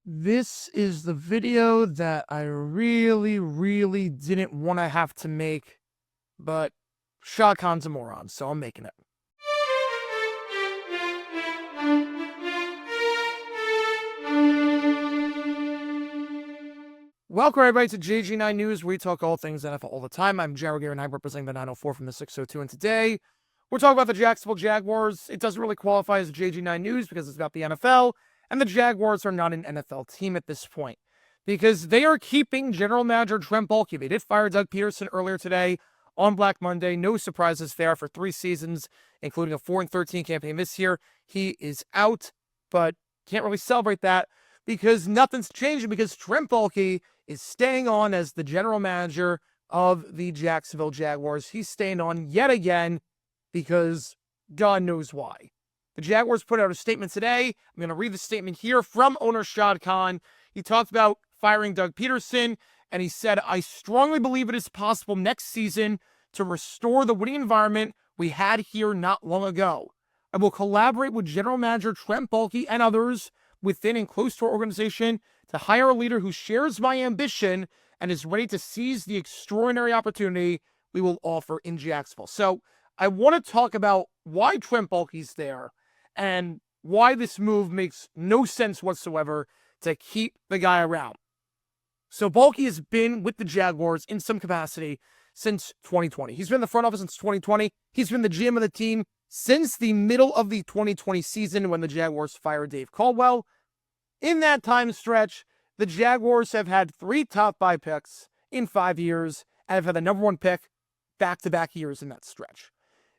This is the video that I really didn't want to have to make, but Shad Khan's a moron, so I'm making it. Welcome everybody to JG9 News, where we talk all things NFL all the time. I'm Jaguars, and I'm representing the 904 from the 602, and today we're talking about the Jacksonville Jaguars. It doesn't really qualify as JG9 News because it's about the NFL, and the Jaguars are not an NFL team at this point because they are keeping general manager Trent Baalke. They did fire Doug Pederson earlier today on Black Monday. No surprises there. For 3 seasons, including a 4-13 campaign this year, he is out, but can't really celebrate that because nothing's changing, because Trent Baalke is staying on as the general manager of the Jacksonville Jaguars. He's staying on yet again because God knows why. The Jaguars put out a statement today. I'm going to read the statement here from owner Shad Khan. He talked about firing Doug Pederson, and he said, "I strongly believe it is possible next season to restore the winning environment we had here not long ago. I will collaborate with general manager Trent Baalke and others within and close to our organization to hire a leader who shares my ambition and is ready to seize the extraordinary opportunity we will offer in Jacksonville." So I want to talk about why Trent Baalke's there and why this move makes no sense whatsoever to keep the guy around. So Baalke has been with the Jaguars in some capacity since 2020. He's been in the front office since 2020. He's been the GM of the team since the middle of the 2020 season when the Jaguars fired Dave Caldwell. In that time stretch, the Jaguars have had 3 top 5 picks in 5 years and have had the number 1 pick back-to-back years in that stretch.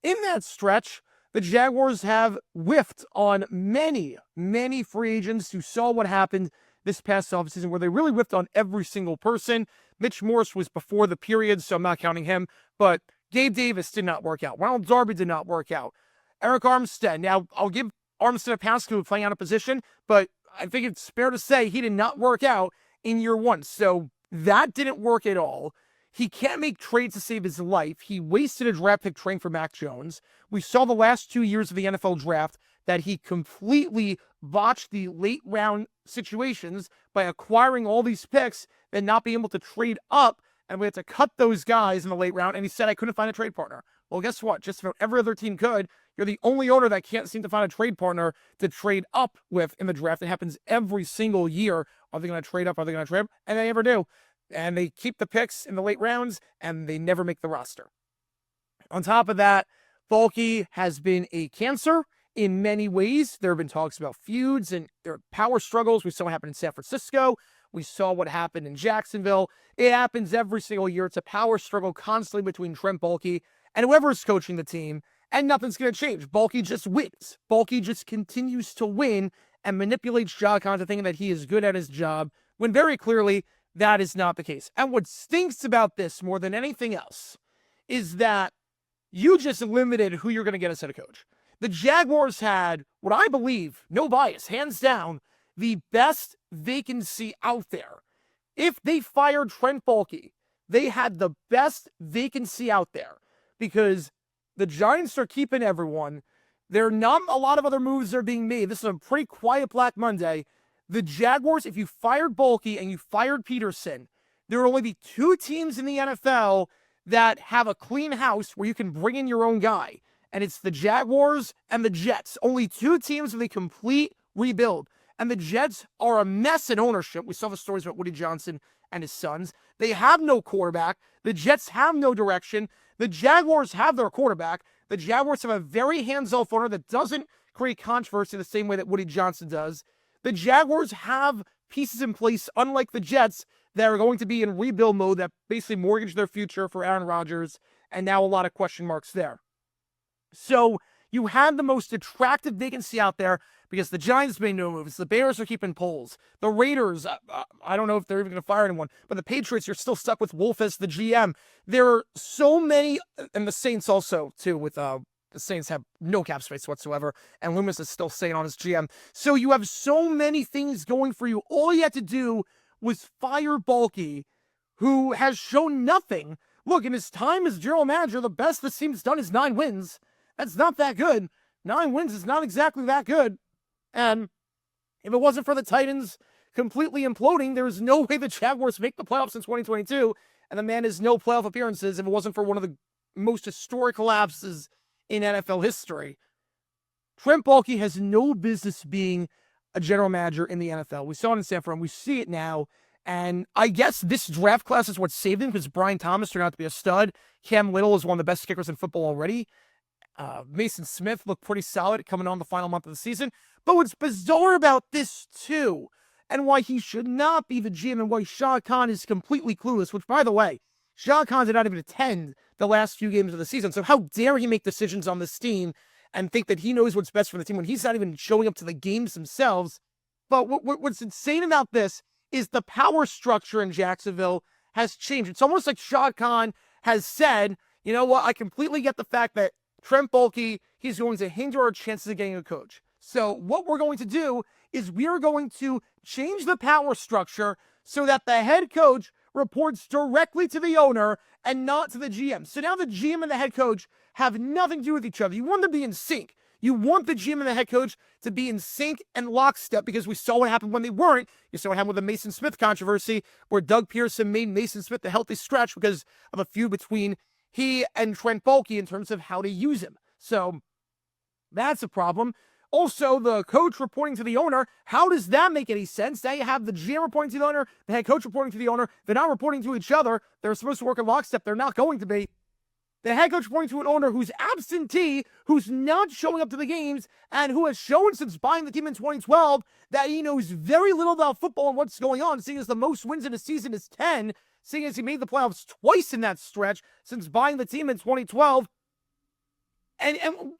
In that stretch, the Jaguars have whiffed on many free agents who saw what happened this past offseason, where they really whiffed on every single person. Mitch Morse was before the period, so I'm not counting him, but Gabe Davis did not work out. Ronald Darby did not work out. Eric Armstead. Now, I'll give Armstead a pass because he was playing out of position, but I think it's fair to say he did not work out in year 1. So that didn't work at all. He can't make trades to save his life. He wasted a draft pick trading for Mac Jones. We saw the last 2 years of the NFL draft that he completely botched the late round situations by acquiring all these picks and not being able to trade up, and we had to cut those guys in the late round, and he said, "I couldn't find a trade partner." Well, guess what? Just about every other team could. You're the only owner that can't seem to find a trade partner to trade up with in the draft. It happens every single year. Are they going to trade up? Are they going to trade up? And they never do. And they keep the picks in the late rounds, and they never make the roster. On top of that, Baalke has been a cancer in many ways. There have been talks about feuds and there are power struggles. We saw what happened in San Francisco. We saw what happened in Jacksonville. It happens every single year. It's a power struggle constantly between Trent Baalke and whoever's coaching the team, and nothing's going to change. Baalke just wins. Baalke just continues to win and manipulates Shad Khan to thinking that he is good at his job, when very clearly that is not the case. And what stinks about this more than anything else is that you just limited who you're going to get as head coach. The Jaguars had, what I believe, no bias, hands down, the best vacancy out there. If they fired Trent Baalke, they had the best vacancy out there because the Giants are keeping everyone. There are not a lot of other moves that are being made. This is a pretty quiet Black Monday. The Jaguars, if you fired Baalke and you fired Pederson, there will only be 2 teams in the NFL that have a clean house where you can bring in your own guy. And it's the Jaguars and the Jets. Only 2 teams with a complete rebuild. And the Jets are a mess in ownership. We saw the stories about Woody Johnson and his sons. They have no quarterback. The Jets have no direction. The Jaguars have their quarterback. The Jaguars have a very hands-off owner that doesn't create controversy the same way that Woody Johnson does. The Jaguars have pieces in place, unlike the Jets, that are going to be in rebuild mode that basically mortgage their future for Aaron Rodgers, and now a lot of question marks there. So you had the most attractive vacancy out there because the Giants made no moves. The Bears are keeping polls. The Raiders, I don't know if they're even going to fire anyone, but the Patriots, you're still stuck with Wolf as the GM. There are so many, and the Saints also, too, with the Saints have no cap space whatsoever, and Loomis is still staying on as GM. So you have so many things going for you. All you had to do was fire Baalke, who has shown nothing. Look, in his time as general manager, the best this team's done is 9 wins. That's not that good. 9 wins is not exactly that good. And if it wasn't for the Titans completely imploding. There's no way the Jaguars make the playoffs in 2022, and the man has no playoff appearances if it wasn't for one of the most historic collapses in NFL history. Trent Baalke has no business being a general manager in the NFL. We saw it in San Fran. We see it now. And I guess this draft class is what saved him because Brian Thomas turned out to be a stud. Cam Little is one of the best kickers in football already. Mason Smith looked pretty solid coming on the final month of the season. But what's bizarre about this, too, and why he should not be the GM and why Shad Khan is completely clueless, which, by the way, Shad Khan did not even attend the last few games of the season. So how dare he make decisions on this team and think that he knows what's best for the team when he's not even showing up to the games themselves. But what's insane about this is the power structure in Jacksonville has changed. It's almost like Shad Khan has said, you know what, I completely get the fact that Trent Baalke, he's going to hinder our chances of getting a coach. So what we're going to do is we are going to change the power structure so that the head coach reports directly to the owner and not to the GM. So now the GM and the head coach have nothing to do with each other. You want them to be in sync. You want the GM and the head coach to be in sync and lockstep because we saw what happened when they weren't. You saw what happened with the Mason Smith controversy where Doug Pearson made Mason Smith a healthy scratch because of a feud between he and Trent Baalke in terms of how to use him. So that's a problem. Also, the coach reporting to the owner, how does that make any sense? Now you have the GM reporting to the owner, the head coach reporting to the owner. They're not reporting to each other. They're supposed to work in lockstep. They're not going to be. The head coach reporting to an owner who's absentee, who's not showing up to the games, and who has shown since buying the team in 2012 that he knows very little about football and what's going on, seeing as the most wins in a season is 10, seeing as he made the playoffs twice in that stretch since buying the team in 2012. And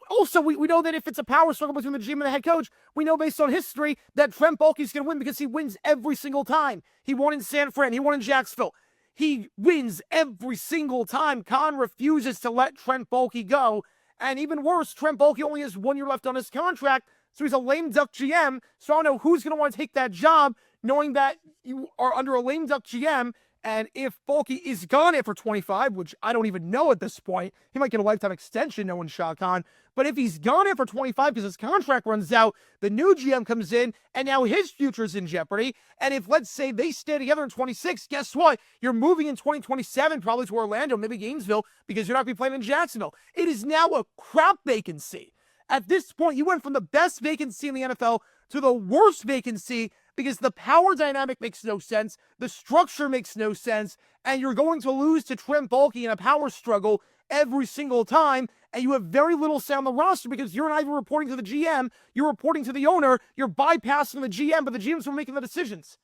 also, we know that if it's a power struggle between the GM and the head coach, we know based on history that Trent Baalke is going to win because he wins every single time. He won in San Fran. He won in Jacksonville. He wins every single time. Khan refuses to let Trent Baalke go. And even worse, Trent Baalke only has 1 year left on his contract, so he's a lame duck GM. So I don't know who's going to want to take that job knowing that you are under a lame duck GM. And if Baalke is gone after 25, which I don't even know at this point, he might get a lifetime extension, knowing Shad Khan. But if he's gone after 25 because his contract runs out, the new GM comes in, and now his future is in jeopardy. And if, let's say, they stay together in 26, guess what? You're moving in 2027 probably to Orlando, maybe Gainesville, because you're not going to be playing in Jacksonville. It is now a crap vacancy. At this point, you went from the best vacancy in the NFL to the worst vacancy because the power dynamic makes no sense, the structure makes no sense, and you're going to lose to Trent Baalke in a power struggle every single time, and you have very little say on the roster because you're not even reporting to the GM, you're reporting to the owner, you're bypassing the GM, but the GM's are making the decisions.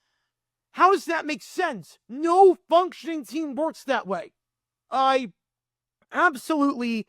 How does that make sense? No functioning team works that way. I absolutely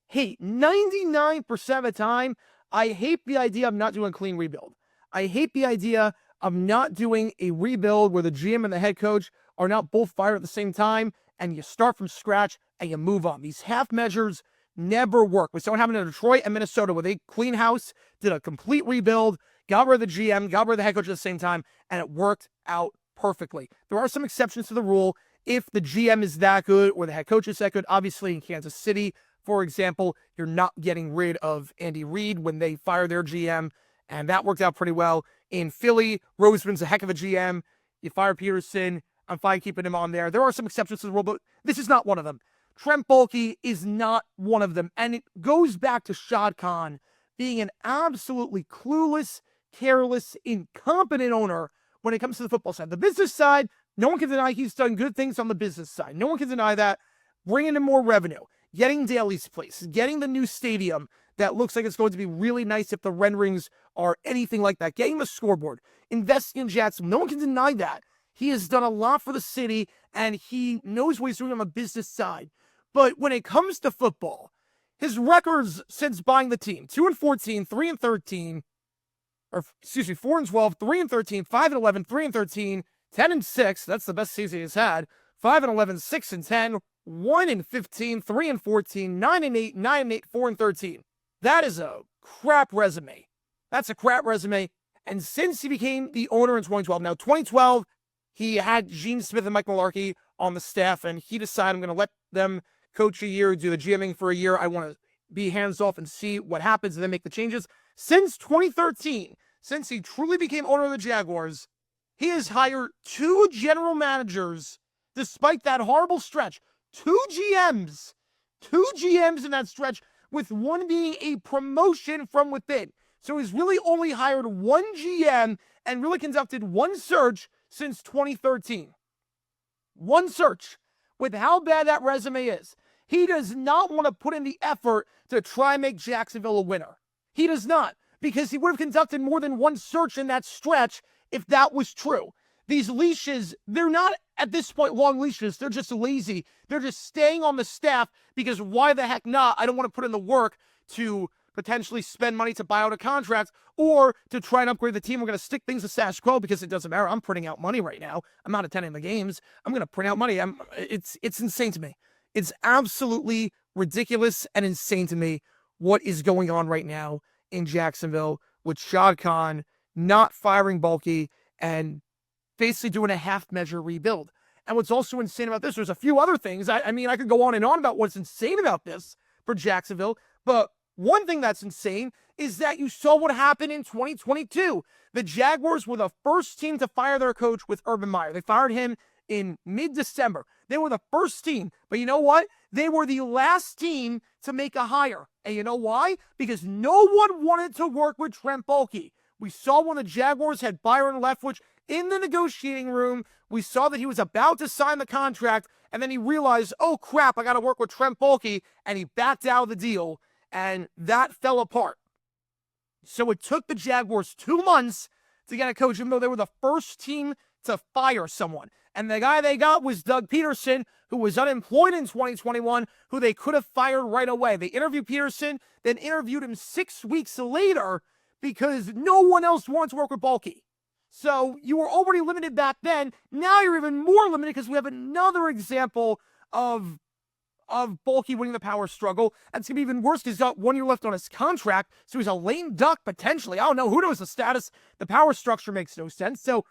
hate, 99% of the time, I hate the idea of not doing a clean rebuild. I hate the idea of not doing a rebuild where the GM and the head coach are not both fired at the same time, and you start from scratch and you move on. These half measures never work. We saw what happened in Detroit and Minnesota where they clean house, did a complete rebuild, got rid of the GM, got rid of the head coach at the same time, and it worked out perfectly. There are some exceptions to the rule. If the GM is that good or the head coach is that good, obviously in Kansas City, for example, you're not getting rid of Andy Reid when they fire their GM, and that worked out pretty well. In Philly, Roseman's a heck of a GM. You fire Pederson, I'm fine keeping him on there. There are some exceptions to the rule, but this is not one of them. Trent Baalke is not one of them, and it goes back to Shad Khan being an absolutely clueless, careless, incompetent owner when it comes to the football side. The business side, no one can deny he's done good things on the business side. No one can deny that. Bringing in more revenue, getting Daly's place, getting the new stadium that looks like it's going to be really nice if the renderings are anything like that, getting the scoreboard, investing in Jacksonville. No one can deny that. He has done a lot for the city, and he knows what he's doing on the business side. But when it comes to football, his records since buying the team, 2-14, 3-13, or excuse me, 4-12, 3-13, 5-11, 3-13, 10-6. That's the best season he's had. 5-11, 6-10, 1-15, 3-14, 9-8, 9-8, 4-13. That is a crap resume. That's a crap resume. And since he became the owner in 2012, now 2012, he had Gene Smith and Mike Mularkey on the staff, and he decided, I'm going to let them coach a year, do the GMing for a year. I want to be hands-off and see what happens and then make the changes. Since 2013, since he truly became owner of the Jaguars, He has hired 2 general managers despite that horrible stretch. 2 GMs. 2 GMs in that stretch, with one being a promotion from within. So he's really only hired 1 GM and really conducted 1 search since 2013. 1 search. With how bad that resume is, he does not want to put in the effort to try and make Jacksonville a winner. He does not, because he would have conducted more than 1 search in that stretch if that was true. These leashes, they're not, at this point, long leashes. They're just lazy. They're just staying on the staff because why the heck not? I don't want to put in the work to potentially spend money to buy out a contract or to try and upgrade the team. We're going to stick things to status quo because it doesn't matter. I'm printing out money right now. I'm not attending the games. I'm going to print out money. It's insane to me. It's absolutely ridiculous and insane to me what is going on right now in Jacksonville with Shad Khan not firing Baalke and basically doing a half-measure rebuild. And what's also insane about this, there's a few other things. I mean, I could go on and on about what's insane about this for Jacksonville, but one thing that's insane is that you saw what happened in 2022. The Jaguars were the first team to fire their coach with Urban Meyer. They fired him in mid-December. They were the first team, but you know what? They were the last team to make a hire. And you know why? Because no one wanted to work with Trent Baalke. We saw when the Jaguars had Byron Leftwich in the negotiating room, we saw that he was about to sign the contract, and then he realized, oh crap, I got to work with Trent Baalke, and he backed out of the deal, and that fell apart. So it took the Jaguars 2 months to get a coach, even though they were the first team to fire someone. And the guy they got was Doug Pederson, who was unemployed in 2021, who they could have fired right away. They interviewed Pederson, then interviewed him 6 weeks later because no one else wanted to work with Baalke. So you were already limited back then. Now you're even more limited because we have another example of Baalke winning the power struggle. And it's going to be even worse because he's got 1 year left on his contract. So he's a lame duck potentially. I don't know. Who knows the status? The power structure makes no sense. So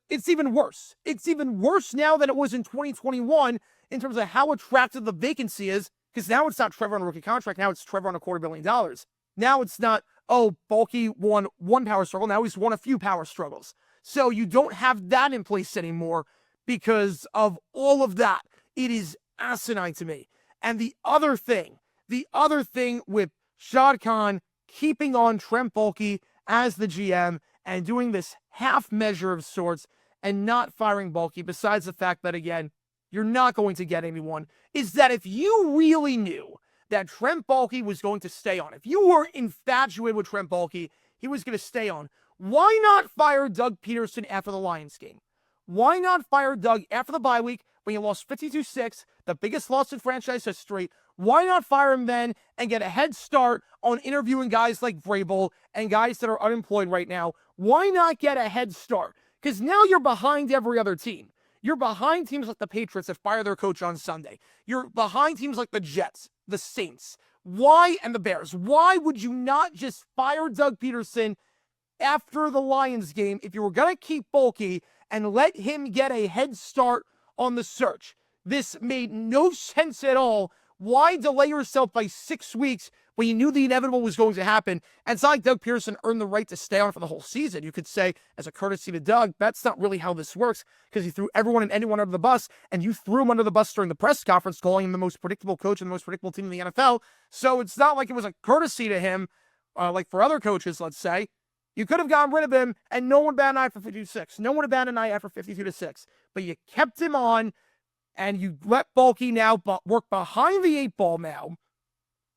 it's even worse. It's even worse now than it was in 2021 in terms of how attractive the vacancy is, because now it's not Trevor on a rookie contract. Now it's Trevor on $250 million. Now it's not, oh, Baalke won 1 power struggle. Now he's won a few power struggles. So you don't have that in place anymore because of all of that. It is asinine to me. And the other thing with Shad Khan keeping on Trent Baalke as the GM and doing this half measure of sorts and not firing Baalke, besides the fact that, again, you're not going to get anyone, is that if you really knew that Trent Baalke was going to stay on, if you were infatuated with Trent Baalke, he was going to stay on, why not fire Doug Pederson after the Lions game? Why not fire Doug after the bye week when you lost 52-6, the biggest loss in franchise history? Why not fire him then and get a head start on interviewing guys like Vrabel and guys that are unemployed right now? Why not get a head start? Because now you're behind every other team. You're behind teams like the Patriots that fire their coach on Sunday. You're behind teams like the Jets, the Saints. Why? And the Bears. Why would you not just fire Doug Pederson after the Lions game if you were going to keep Baalke and let him get a head start on the search? This made no sense at all. Why delay yourself by 6 weeks when you knew the inevitable was going to happen? And it's not like Doug Pederson earned the right to stay on for the whole season. You could say, as a courtesy to Doug, that's not really how this works, because he threw everyone and anyone under the bus, and you threw him under the bus during the press conference, calling him the most predictable coach and the most predictable team in the NFL. So it's not like it was a courtesy to him, like for other coaches, let's say. You could have gotten rid of him, and no one bat an eye after 52-6. No one would bat an eye after 52-6. But you kept him on, and you let Baalke now work behind the 8 ball now,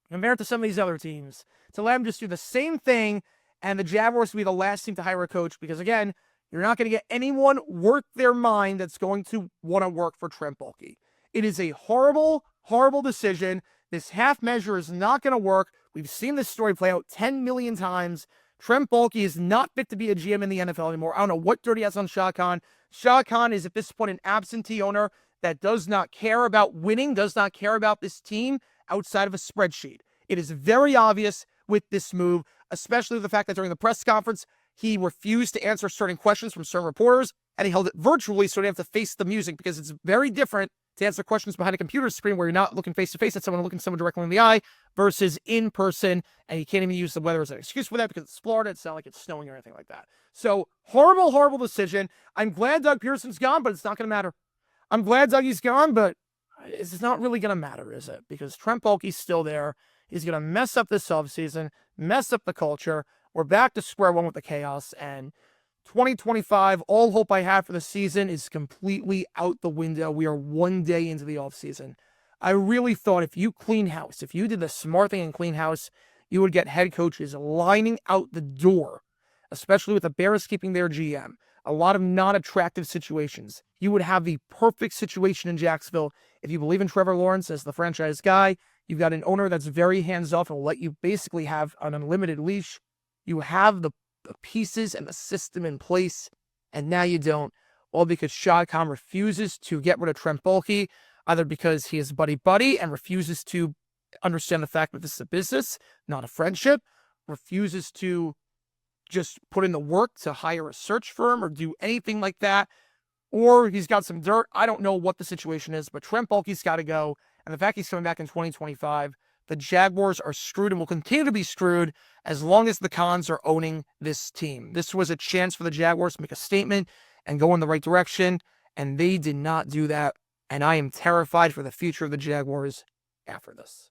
compared to some of these other teams, to let him just do the same thing, and the Jaguars will be the last team to hire a coach, because again, you're not going to get anyone worth their mind that's going to want to work for Trent Baalke. It is a horrible, horrible decision. This half measure is not going to work. We've seen this story play out 10 million times. Trent Baalke is not fit to be a GM in the NFL anymore. I don't know what dirt he has on Shad Khan. Shad Khan is at this point an absentee owner that does not care about winning, does not care about this team outside of a spreadsheet. It is very obvious with this move, especially the fact that during the press conference, he refused to answer certain questions from certain reporters, and he held it virtually so he didn't have to face the music, because it's very different to answer questions behind a computer screen where you're not looking face-to-face at someone, looking someone directly in the eye, versus in person, and you can't even use the weather as an excuse for that because it's Florida. It's not like it's snowing or anything like that. So, horrible, horrible decision. I'm glad Doug Pederson's gone, but it's not going to matter. I'm glad Dougie's gone, but it's not really going to matter, is it? Because Trent Baalke's still there. He's going to mess up this offseason, mess up the culture. We're back to square one with the chaos, and 2025, all hope I have for the season is completely out the window. We are one day into the offseason. I really thought if you clean house, if you did the smart thing and clean house, you would get head coaches lining out the door, especially with the Bears keeping their GM. A lot of non-attractive situations. You would have the perfect situation in Jacksonville if you believe in Trevor Lawrence as the franchise guy. You've got an owner that's very hands-off and will let you basically have an unlimited leash. You have the pieces and the system in place, and now you don't. All because Shad Khan refuses to get rid of Trent Baalke, either because he is buddy-buddy and refuses to understand the fact that this is a business, not a friendship, refuses to just put in the work to hire a search firm or do anything like that, or he's got some dirt. I don't know what the situation is, but Trent Baalke's got to go, and the fact he's coming back in 2025, the Jaguars are screwed and will continue to be screwed as long as the Khans are owning this team. This was a chance for the Jaguars to make a statement and go in the right direction, and they did not do that, and I am terrified for the future of the Jaguars after this.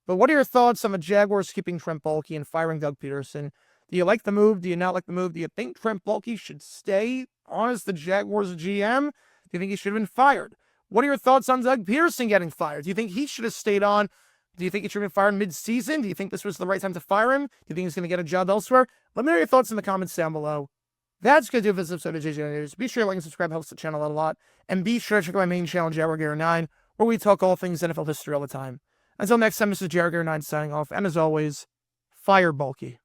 But what are your thoughts on the Jaguars keeping Trent Baalke and firing Doug Pederson? Do you like the move? Do you not like the move? Do you think Trent Baalke should stay on as the Jaguars GM? Do you think he should have been fired? What are your thoughts on Doug Pederson getting fired? Do you think he should have stayed on? Do you think he should have been fired mid-season? Do you think this was the right time to fire him? Do you think he's going to get a job elsewhere? Let me know your thoughts in the comments down below. That's going to do it for this episode of JJ News. Be sure to like and subscribe. Helps the channel out a lot. And be sure to check out my main channel, Jaguar9, where we talk all things NFL history all the time. Until next time, this is Jaguar9 signing off. And as always, fire Baalke.